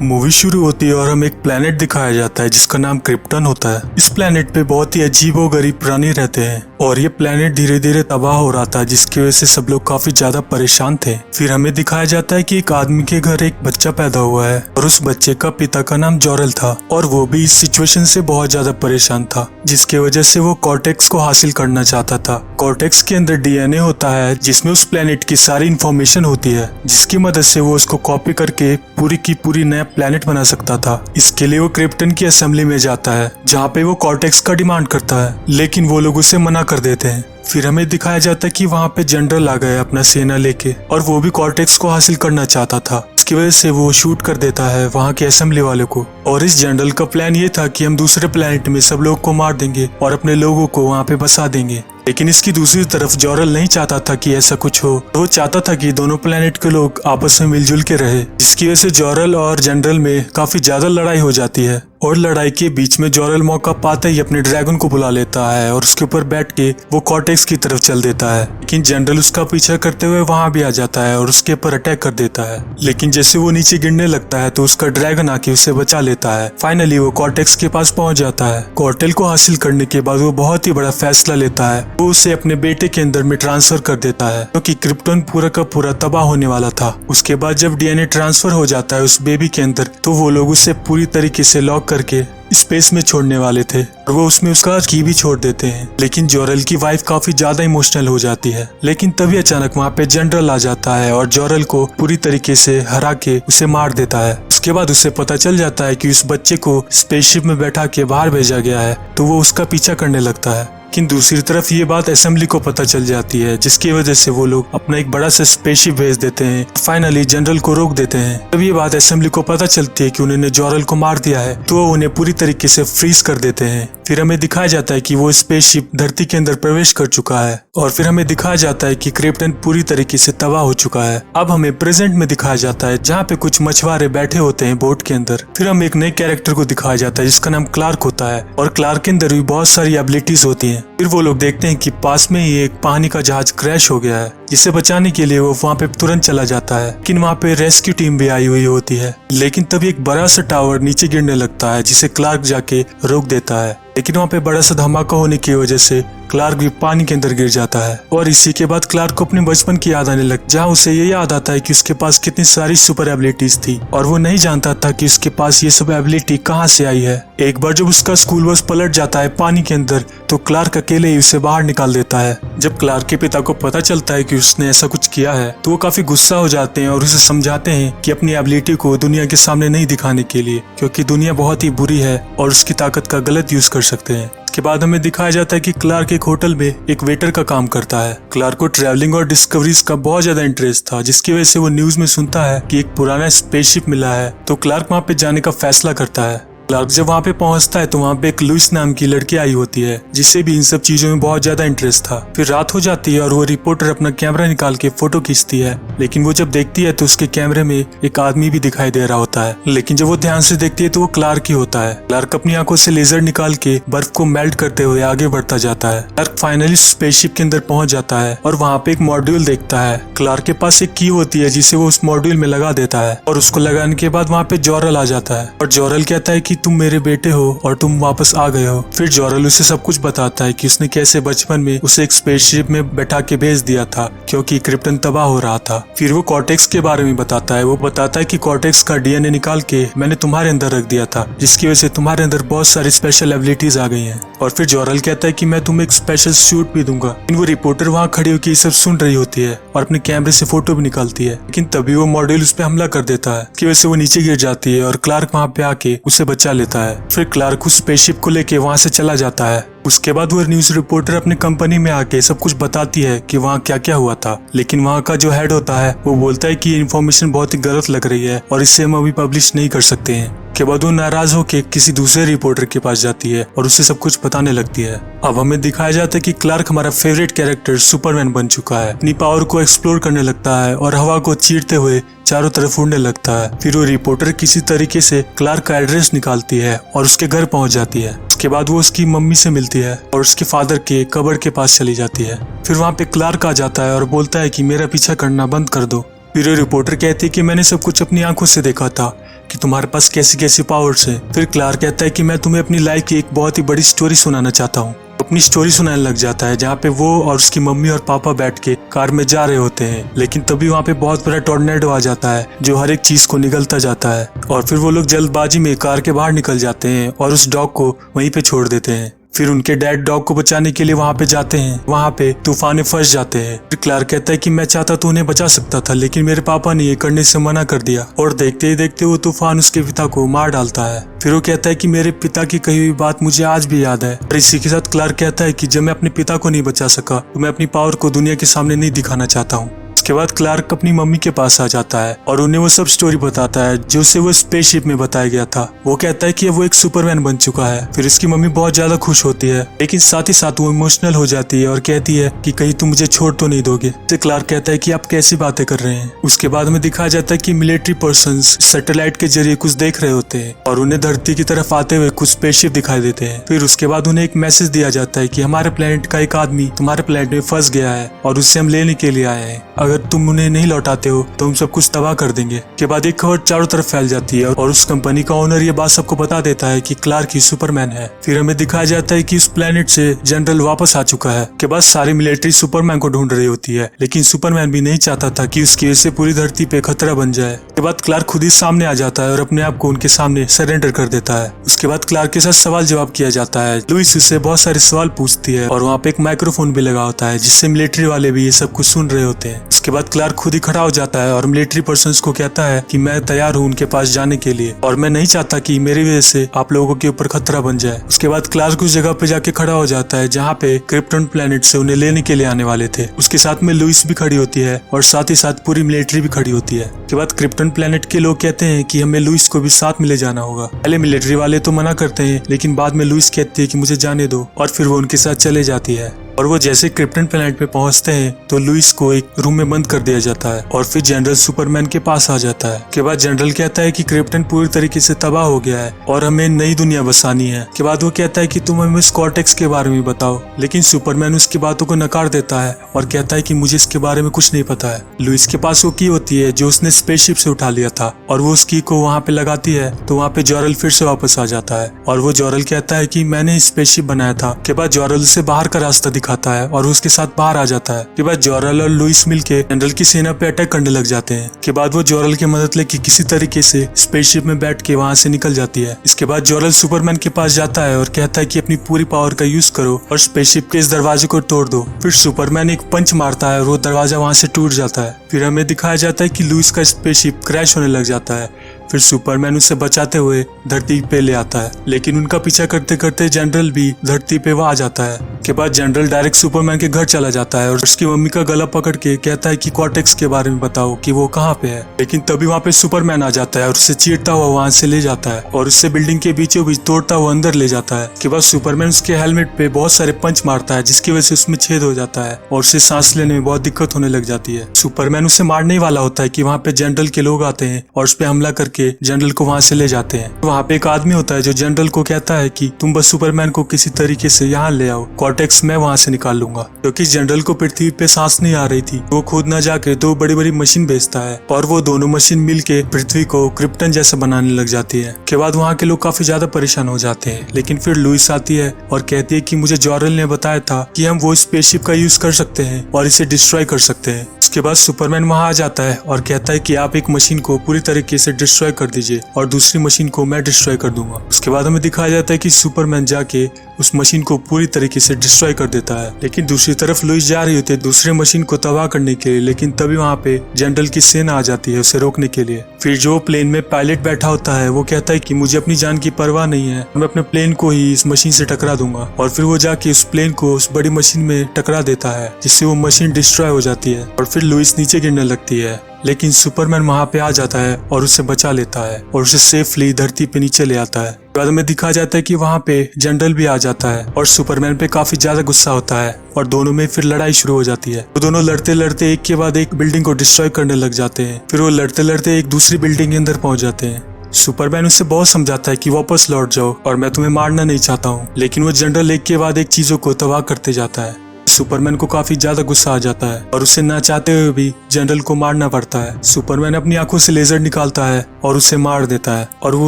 Movie शुरू होती है और हमें एक प्लेनेट दिखाया जाता है जिसका नाम क्रिप्टन होता है। इस प्लेनेट पे बहुत ही अजीबोगरीब प्राणी रहते हैं और ये प्लेनेट धीरे धीरे तबाह हो रहा था, जिसकी वजह से सब लोग काफी ज्यादा परेशान थे। फिर हमें दिखाया जाता है कि एक आदमी के घर एक बच्चा पैदा हुआ है और उस बच्चे का पिता का नाम जॉरल था और वो भी इस सिचुएशन से बहुत ज्यादा परेशान था, जिसकी वजह से वो कॉर्टेक्स को हासिल करना चाहता था। कॉर्टेक्स के अंदर डीएनए होता है जिसमें उस प्लेनेट की सारी इंफॉर्मेशन होती है, जिसकी मदद से वो उसको कॉपी करके पूरी की पूरी नया प्लेनेट बना सकता था। इसके लिए वो क्रिप्टन की असेंबली में जाता है जहाँ पे वो कॉर्टेक्स का डिमांड करता है, लेकिन वो लोग उसे मना कर देते हैं। फिर हमें दिखाया जाता है कि वहाँ पे जनरल आ गया अपना सेना लेके और वो भी कॉर्टेक्स को हासिल करना चाहता था। इसकी वजह से वो शूट कर देता है वहाँ के असेंबली वाले को। और इस जनरल का प्लान ये था कि हम दूसरे प्लेनेट में सब लोग को मार देंगे और अपने लोगों को वहाँ पे बसा देंगे। लेकिन इसकी दूसरी तरफ जॉरल नहीं चाहता था कि ऐसा कुछ हो। वो चाहता था कि दोनों प्लेनेट के लोग आपस में मिलजुल के रहे, जिसकी वजह से जॉरल और जनरल में काफी ज्यादा लड़ाई हो जाती है। और लड़ाई के बीच में जॉरल मौका पाते ही अपने ड्रैगन को बुला लेता है और उसके ऊपर बैठ के वो कॉर्टेक्स की तरफ चल देता है। लेकिन जनरल उसका पीछा करते हुए वहां भी आ जाता है और उसके ऊपर अटैक कर देता है। लेकिन जैसे वो नीचे गिरने लगता है तो उसका ड्रैगन आके उसे बचा लेता है। फाइनली वो कॉर्टेक्स के पास पहुंच जाता है। कॉर्टेल को हासिल करने के बाद वो बहुत ही बड़ा फैसला लेता है। वो उसे अपने बेटे के अंदर में ट्रांसफर कर देता है, क्योंकि क्रिप्टन पूरा का पूरा तबाह होने वाला था। उसके बाद जब डीएनए ट्रांसफर हो जाता है उस बेबी के अंदर, तो वो लोग उसे पूरी तरीके से लॉक करके स्पेस में छोड़ने वाले थे और वो उसमें उसका की भी छोड़ देते हैं। लेकिन जॉरल की वाइफ काफी ज्यादा इमोशनल हो जाती है। लेकिन तभी अचानक वहाँ पे जनरल आ जाता है और जॉरल को पूरी तरीके से हरा के उसे मार देता है। उसके बाद उसे पता चल जाता है कि उस बच्चे को स्पेसशिप में बैठा के बाहर भेजा गया है, तो वो उसका पीछा करने लगता है। लेकिन दूसरी तरफ ये बात असेंबली को पता चल जाती है, जिसकी वजह से वो लोग अपना एक बड़ा सा स्पेसशिप भेज देते हैं। फाइनली जनरल को रोक देते हैं। तब ये बात असेंबली को पता चलती है कि उन्होंने जॉरल को मार दिया है, तो वो उन्हें पूरी तरीके से फ्रीज कर देते हैं। फिर हमें दिखाया जाता है कि वो स्पेसशिप धरती के अंदर प्रवेश कर चुका है और फिर हमें दिखाया जाता है कि क्रिप्टन पूरी तरीके से तबाह हो चुका है। अब हमें प्रेजेंट में दिखाया जाता है जहाँ पे कुछ मछुआरे बैठे होते हैं बोट के अंदर। फिर हमें एक नए कैरेक्टर को दिखाया जाता है जिसका नाम क्लार्क होता है और क्लार्क के अंदर भी बहुत सारी एबिलिटीज होती हैं। फिर वो लोग देखते हैं कि पास में ही एक पानी का जहाज क्रैश हो गया है, जिसे बचाने के लिए वो वहाँ पे तुरंत चला जाता है। लेकिन वहाँ पे रेस्क्यू टीम भी आई हुई होती है। लेकिन तभी एक बड़ा सा टावर नीचे गिरने लगता है, जिसे क्लार्क जाके रोक देता है। लेकिन वहाँ पे बड़ा सा धमाका होने की वजह से क्लार्क भी पानी के अंदर गिर जाता है। और इसी के बाद क्लार्क को अपने बचपन की याद आने लग, जहाँ उसे ये याद आता है कि उसके पास कितनी सारी सुपर एबिलिटीज थी और वो नहीं जानता था कि उसके पास ये सब एबिलिटी कहाँ से आई है। एक बार जब उसका स्कूल बस पलट जाता है पानी के अंदर, तो क्लार्क अकेले ही उसे बाहर निकाल देता है। जब क्लार्क के पिता को पता चलता है कि उसने ऐसा कुछ किया है, तो वो काफी गुस्सा हो जाते हैं और उसे समझाते हैं कि अपनी एबिलिटी को दुनिया के सामने नहीं दिखाने के लिए, क्योंकि दुनिया बहुत ही बुरी है और उसकी ताकत का गलत यूज कर सकते हैं। के बाद हमें दिखाया जाता है कि क्लार्क एक होटल में एक वेटर का काम करता है। क्लार्क को ट्रैवलिंग और डिस्कवरीज का बहुत ज्यादा इंटरेस्ट था, जिसकी वजह से वो न्यूज में सुनता है कि एक पुराना स्पेसशिप मिला है, तो क्लार्क वहाँ पे जाने का फैसला करता है। क्लार्क जब वहाँ पे पहुंचता है तो वहाँ पे एक लुइस नाम की लड़की आई होती है, जिससे भी इन सब चीजों में बहुत ज्यादा इंटरेस्ट था। फिर रात हो जाती है और वो रिपोर्टर अपना कैमरा निकाल के फोटो खींचती है। लेकिन वो जब देखती है तो उसके कैमरे में एक आदमी भी दिखाई दे रहा होता है। लेकिन जब वो ध्यान से देखती है तो वो क्लार्क ही होता है। क्लार्क अपनी आंखों से लेजर निकाल के बर्फ को मेल्ट करते हुए आगे बढ़ता जाता है। क्लार्क फाइनली स्पेसशिप के अंदर पहुंच जाता है और वहाँ पे एक मॉड्यूल देखता है। क्लार्क के पास एक की होती है जिसे वो उस मॉड्यूल में लगा देता है और उसको लगाने के बाद वहाँ पे जॉरल आ जाता है और जॉरल कहता है कि तुम मेरे बेटे हो और तुम वापस आ गए हो। फिर जॉरल उसे सब कुछ बताता है कि उसने कैसे बचपन में उसे एक स्पेसशिप में बैठा के भेज दिया था, क्योंकि क्रिप्टन तबाह हो रहा था। फिर वो कॉर्टेक्स के बारे में बताता है। वो बताता है कि कॉर्टेक्स का डीएनए निकाल के मैंने तुम्हारे अंदर रख दिया था, जिसकी वजह से तुम्हारे अंदर बहुत सारी स्पेशल एबिलिटीज आ गई हैं। और फिर जॉरल कहता है कि मैं तुम्हें एक स्पेशल सूट भी दूंगा। वो रिपोर्टर वहाँ खड़ी होकर ये सब सुन रही होती है और अपने कैमरे से फोटो भी निकालती है। लेकिन तभी वो मॉड्यूल उस पर हमला कर देता है, इसकी वजह से वो नीचे गिर जाती है और क्लार्क वहाँ पे आके उसे बचा लेता है। फिर क्लार्क उस स्पेसशिप को लेके वहाँ से चला जाता है। उसके बाद वो न्यूज रिपोर्टर अपने कंपनी में आके सब कुछ बताती है कि वहाँ क्या क्या हुआ था। लेकिन वहाँ का जो हेड होता है वो बोलता है कि ये इन्फॉर्मेशन बहुत ही गलत लग रही है और इसे हम अभी पब्लिश नहीं कर सकते हैं। के बाद वो नाराज होकर किसी दूसरे रिपोर्टर के पास जाती है और उसे सब कुछ बताने लगती है। अब हमें दिखाया जाता है कि क्लार्क हमारा फेवरेट कैरेक्टर सुपरमैन बन चुका है। अपनी पावर को एक्सप्लोर करने लगता है और हवा को चीरते हुए चारों तरफ उड़ने लगता है। फिर वो रिपोर्टर किसी तरीके से क्लार्क का एड्रेस निकालती है और उसके घर पहुंच जाती है। उसके बाद वो उसकी मम्मी से मिलती है और उसके फादर के कब्र के पास चली जाती है। फिर वहाँ पे क्लार्क आ जाता है और बोलता है कि मेरा पीछा करना बंद कर दो। फिर वो रिपोर्टर कहती है कि मैंने सब कुछ अपनी आंखों से देखा था कि तुम्हारे पास कैसी कैसी पावर्स है। फिर क्लार्क कहता है कि मैं तुम्हें अपनी लाइफ की एक बहुत ही बड़ी स्टोरी सुनाना चाहता हूँ। अपनी स्टोरी सुनाने लग जाता है जहाँ पे वो और उसकी मम्मी और पापा बैठ के कार में जा रहे होते हैं, लेकिन तभी वहाँ पे बहुत बड़ा टॉर्नेडो आ जाता है जो हर एक चीज को निगलता जाता है और फिर वो लोग जल्दबाजी में कार के बाहर निकल जाते हैं और उस डॉग को वहीं पे छोड़ देते हैं। फिर उनके डैड डॉग को बचाने के लिए वहाँ पे जाते हैं। वहाँ पे तूफान में फंस जाते हैं। फिर क्लार्क कहता है कि मैं चाहता तो उन्हें बचा सकता था, लेकिन मेरे पापा ने ये करने से मना कर दिया और देखते ही देखते वो तूफान उसके पिता को मार डालता है। फिर वो कहता है कि मेरे पिता की कही हुई बात मुझे आज भी याद है। और इसी के साथ क्लार्क कहता है कि जब मैं अपने पिता को नहीं बचा सका तो मैं अपनी पावर को दुनिया के सामने नहीं दिखाना चाहता हूँ। इसके बाद क्लार्क अपनी मम्मी के पास आ जाता है और उन्हें वो सब स्टोरी बताता है जो उसे वो स्पेसशिप में बताया गया था। वो कहता है कि अब वो एक सुपरमैन बन चुका है। फिर उसकी मम्मी बहुत ज्यादा खुश होती है, लेकिन साथ ही साथ वो इमोशनल हो जाती है और कहती है कि कहीं तुम मुझे छोड़ तो नहीं दोगे। तो क्लार्क कहता है कि आप कैसी बातें कर रहे हैं। उसके बाद में दिखाया जाता है कि मिलिट्री पर्सन्स सैटेलाइट के जरिए कुछ देख रहे होते हैं और उन्हें धरती की तरफ आते हुए कुछ स्पेसशिप दिखाई देते हैं। फिर उसके बाद उन्हें एक मैसेज दिया जाता है कि हमारे प्लेनेट का एक आदमी तुम्हारे प्लेनेट में फंस गया है और उससे हम लेने के लिए आए हैं। अगर तुम उन्हें नहीं लौटाते हो तो हम सब कुछ तबाह कर देंगे। के बाद एक खबर चारों तरफ फैल जाती है और उस कंपनी का ओनर ये बात सबको बता देता है कि क्लार्क ही सुपरमैन है। फिर हमें दिखाया जाता है कि उस प्लेनेट से जनरल वापस आ चुका है। के बाद सारी मिलिट्री सुपरमैन को ढूंढ रही होती है, लेकिन सुपरमैन भी नहीं चाहता था कि उसकी वजह से पूरी धरती पे खतरा बन जाए। के बाद क्लार्क खुद ही सामने आ जाता है और अपने आप को उनके सामने सरेंडर कर देता है। उसके बाद क्लार्क के साथ सवाल जवाब किया जाता है। लुइस उससे बहुत सारे सवाल पूछती है और वहाँ पे एक माइक्रोफोन भी लगा होता है जिससे मिलिट्री वाले भी ये सब कुछ सुन रहे होते हैं। उसके बाद क्लार्क खुद ही खड़ा हो जाता है और मिलिट्री पर्सन्स को कहता है कि मैं तैयार हूँ उनके पास जाने के लिए और मैं नहीं चाहता कि मेरी वजह से आप लोगों के ऊपर खतरा बन जाए। उसके बाद क्लार्क उस जगह पे जाके खड़ा हो जाता है जहाँ पे क्रिप्टन प्लेनेट से उन्हें लेने के लिए आने वाले थे। उसके साथ में लुइस भी खड़ी होती है और साथ ही साथ पूरी मिलिट्री भी खड़ी होती है। के बाद क्रिप्टन प्लेनेट के लोग कहते हैं कि हमें लुइस को भी साथ में ले जाना होगा। पहले मिलिट्री वाले तो मना करते हैं, लेकिन बाद में लुइस कहती है कि मुझे जाने दो और फिर वो उनके साथ चले जाती है। और वो जैसे क्रिप्टन प्लेनेट पे पहुंचते हैं तो लुइस को एक रूम में बंद कर दिया जाता है और फिर जनरल सुपरमैन के पास आ जाता है। के बाद जनरल कहता है कि क्रिप्टन पूरी तरीके से तबाह हो गया है और हमें नई दुनिया बसानी है। के बाद वो कहता है कि तुम हमें कॉर्टेक्स के बारे में बताओ, लेकिन सुपरमैन उसकी बातों को नकार देता है और कहता है कि मुझे इसके बारे में कुछ नहीं पता है। लुइस के पास वो की होती है जो उसने स्पेसशिप से उठा लिया था और वो उस की को वहाँ पे लगाती है तो वहाँ पे जॉरल फिर से वापस आ जाता है और वो जॉरल कहता है कि मैंने स्पेसशिप बनाया था। के बाद जॉरल उसे बाहर का रास्ता दिखाता है और उसके साथ बाहर आ जाता है। के बाद जॉरल और लुइस मिलके जनरल की सेना पे अटैक करने लग जाते हैं। के बाद वो जॉरल की मदद लेके किसी तरीके से स्पेसशिप में बैठ के वहाँ से निकल जाती है। इसके बाद जॉरल सुपरमैन के पास जाता है और कहता है कि अपनी पूरी पावर का यूज करो और स्पेसशिप के इस दरवाजे को तोड़ दो। फिर सुपरमैन एक पंच मारता है और वो दरवाजा वहाँ से टूट जाता है। फिर हमें दिखाया जाता है कि लुइस का स्पेसशिप क्रैश होने लग जाता है। फिर सुपरमैन उसे बचाते हुए धरती पे ले आता है, लेकिन उनका पीछा करते करते जनरल भी धरती पे वो आ जाता है। के बाद जनरल डायरेक्ट सुपरमैन के घर चला जाता है और उसकी मम्मी का गला पकड़ के कहता है कि कॉर्टेक्स के बारे में बताओ कि वो कहाँ पे है। लेकिन तभी वहाँ पे सुपरमैन आ जाता है और उसे चीरता हुआ वहाँ से ले जाता है और उससे बिल्डिंग के बीचों बीच तोड़ता हुआ अंदर ले जाता है। के बाद सुपरमैन उसके हेलमेट पे बहुत सारे पंच मारता है जिसकी वजह से उसमें छेद हो जाता है और उसे सांस लेने में बहुत दिक्कत होने लग जाती है। सुपरमैन उसे मारने वाला होता है कि वहाँ पे जनरल के लोग आते हैं और उस पे हमला करके जनरल को वहाँ से ले जाते हैं। वहाँ पे एक आदमी होता है जो जनरल को कहता है कि तुम बस सुपरमैन को किसी तरीके से यहाँ ले आओ, कॉर्टेक्स मैं वहाँ से निकाल लूंगा। क्योंकि जनरल को पृथ्वी पे सांस नहीं आ रही थी, वो खुद न जाके दो बड़ी बड़ी मशीन भेजता है और वो दोनों मशीन मिलके पृथ्वी को क्रिप्टन जैसा बनाने लग जाती है। के बाद वहाँ के लोग काफी ज्यादा परेशान हो जाते हैं, लेकिन फिर लुइस आती है और कहती है कि मुझे जॉरल ने बताया था कि हम वो स्पेसशिप का यूज कर सकते हैं और इसे डिस्ट्रॉय कर सकते हैं। उसके बाद सुपरमैन वहाँ आ जाता है और कहता है कि आप एक मशीन को पूरी तरीके से डिस्ट्रॉय कर दीजिए और दूसरी मशीन को मैं डिस्ट्रॉय कर दूंगा। उसके बाद हमें दिखाया जाता है कि सुपरमैन जाके उस मशीन को पूरी तरीके से डिस्ट्रॉय कर देता है। लेकिन दूसरी तरफ लुइस जा रही होती है दूसरे मशीन को तबाह करने के लिए, लेकिन तभी वहाँ पे जनरल की सेना आ जाती है उसे रोकने के लिए। फिर जो प्लेन में पायलट बैठा होता है वो कहता है कि मुझे अपनी जान की परवाह नहीं है, मैं अपने प्लेन को ही इस मशीन से टकरा दूंगा और फिर वो जाके उस प्लेन को उस बड़ी मशीन में टकरा देता है जिससे वो मशीन डिस्ट्रॉय हो जाती है और फिर लुइस नीचे गिरने लगती है। लेकिन सुपरमैन वहाँ पे आ जाता है और उसे बचा लेता है और उसे सेफली धरती पे नीचे ले आता है। बाद में दिखाया जाता है कि वहाँ पे जनरल भी आ जाता है और सुपरमैन पे काफी ज्यादा गुस्सा होता है और दोनों में फिर लड़ाई शुरू हो जाती है। वो दोनों लड़ते लड़ते एक के बाद एक बिल्डिंग को डिस्ट्रॉय करने लग जाते हैं। फिर वो लड़ते लड़ते एक दूसरी बिल्डिंग के अंदर पहुंच जाते हैं। सुपरमैन उसे बहुत समझाता है कि वापस लौट जाओ और मैं तुम्हें मारना नहीं चाहता हूँ, लेकिन वो जनरल एक के बाद एक चीजों को तबाह करते जाता है। सुपरमैन को काफी ज्यादा गुस्सा आ जाता है और उसे ना चाहते हुए भी जनरल को मारना पड़ता है। सुपरमैन अपनी आंखों से लेजर निकालता है और उसे मार देता है और वो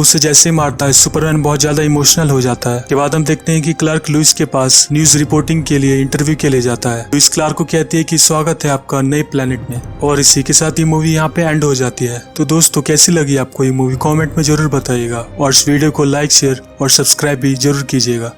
उसे जैसे ही मारता है सुपरमैन बहुत ज्यादा इमोशनल हो जाता है। के बाद हम देखते हैं कि क्लार्क लुइस के पास न्यूज रिपोर्टिंग के लिए इंटरव्यू के लिए जाता है। लुइस क्लार्क को कहती है कि स्वागत है आपका नए प्लेनेट में, और इसी के साथ ये मूवी यहाँ पे एंड हो जाती है। तो दोस्तों कैसी लगी आपको ये मूवी कमेंट में जरूर बताइएगा और इस वीडियो को लाइक शेयर और सब्सक्राइब भी जरूर कीजिएगा।